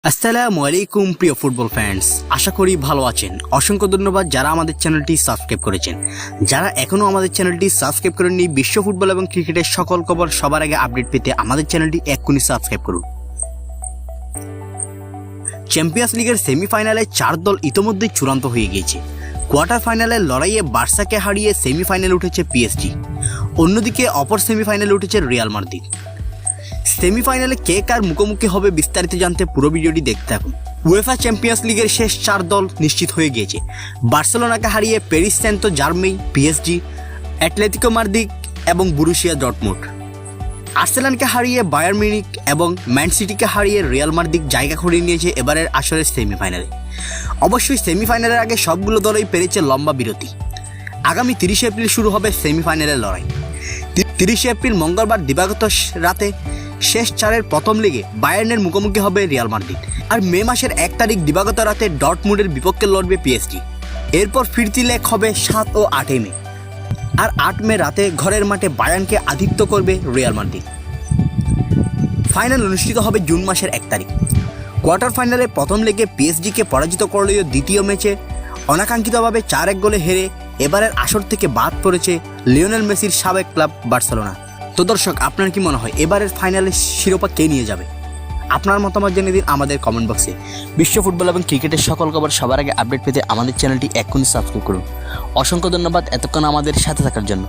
আসসালামু আলাইকুম প্রিয় ফুটবল ফ্যান্স, আশা করি ভালো আছেন। অসংখ্য ধন্যবাদ যারা আমাদের চ্যানেলটি সাবস্ক্রাইব করেছেন। যারা এখনও আমাদের চ্যানেলটি সাবস্ক্রাইব করেননি, বিশ্ব ফুটবল এবং ক্রিকেটের সকল খবর সবার আগে আপডেট পেতে আমাদের চ্যানেলটি এক্ষুনি সাবস্ক্রাইব করুন। চ্যাম্পিয়ন্স লিগের সেমিফাইনালে 4 দল ইতোমধ্যেই চূড়ান্ত হয়ে গিয়েছে। কোয়ার্টার ফাইনালের লড়াইয়ে বার্সাকে হারিয়ে সেমিফাইনালে উঠেছে পিএসজি, অন্যদিকে অপর সেমিফাইনালে উঠেছে রিয়াল মাদ্রিদ। সেমিফাইনালে কে কার মুখোমুখি হবে বিস্তারিত জানতে পুরো ভিডিওটি দেখতে থাকুন। উয়েফা চ্যাম্পিয়ন্স লিগের শেষ 4 দল নিশ্চিত হয়ে গিয়েছে। বার্সেলোনাকে হারিয়ে Paris Saint Germain, PSG, Atletico Madrid এবং বরুসিয়া ডর্টমুন্ড। আর্সেনালকে হারিয়ে বায়ার্ন মিউনিখ এবং ম্যান সিটিকে হারিয়ে রিয়াল মাদ্রিদ জায়গা করে নিয়েছে এবারের আসরের সেমিফাইনালে। অবশ্যই সেমিফাইনালের আগে সবগুলো দলই পেরেছে লম্বা বিরতি। আগামী 30 এপ্রিল শুরু হবে সেমিফাইনালের লড়াই। 30 এপ্রিল মঙ্গলবার দিবাগত রাতে শেষ 4-এর প্রথম লিগে বায়ার্নের মুখোমুখি হবে রিয়াল মাদ্রিদ। আর মে মাসের 1 তারিখ দিবাগত রাতে ডর্টমুন্ডের বিপক্ষে লড়বে পিএসজি। এরপর ফিরতি লেগ হবে 7 ও 8 মে। আর 8 মে রাতে ঘরের মাঠে বায়ার্নকে আতিথ্য করবে রিয়াল মাদ্রিদ। ফাইনাল অনুষ্ঠিত হবে জুন মাসের 1 তারিখ। কোয়ার্টার ফাইনালে প্রথম লেগে পিএসজিকে পরাজিত করলেও দ্বিতীয় ম্যাচে অনাকাঙ্ক্ষিতভাবে 4-1 গোলে হেরে এবারের আসর থেকে বাদ পড়েছে লিওনেল মেসির সাবেক ক্লাব বার্সেলোনা। তো দর্শক, আপনার কি মনে হয় এবারের ফাইনালে শিরোপা কে নিয়ে যাবে? আপনার মতামত জেনে দিন আমাদের কমেন্ট বক্সে। বিশ্ব ফুটবল এবং ক্রিকেটের সকল খবর সবার আগে আপডেট পেতে আমাদের চ্যানেলটি এক্ষুনি সাবস্ক্রাইব করুন। অসংখ্য ধন্যবাদ এতক্ষণ আমাদের সাথে থাকার জন্য।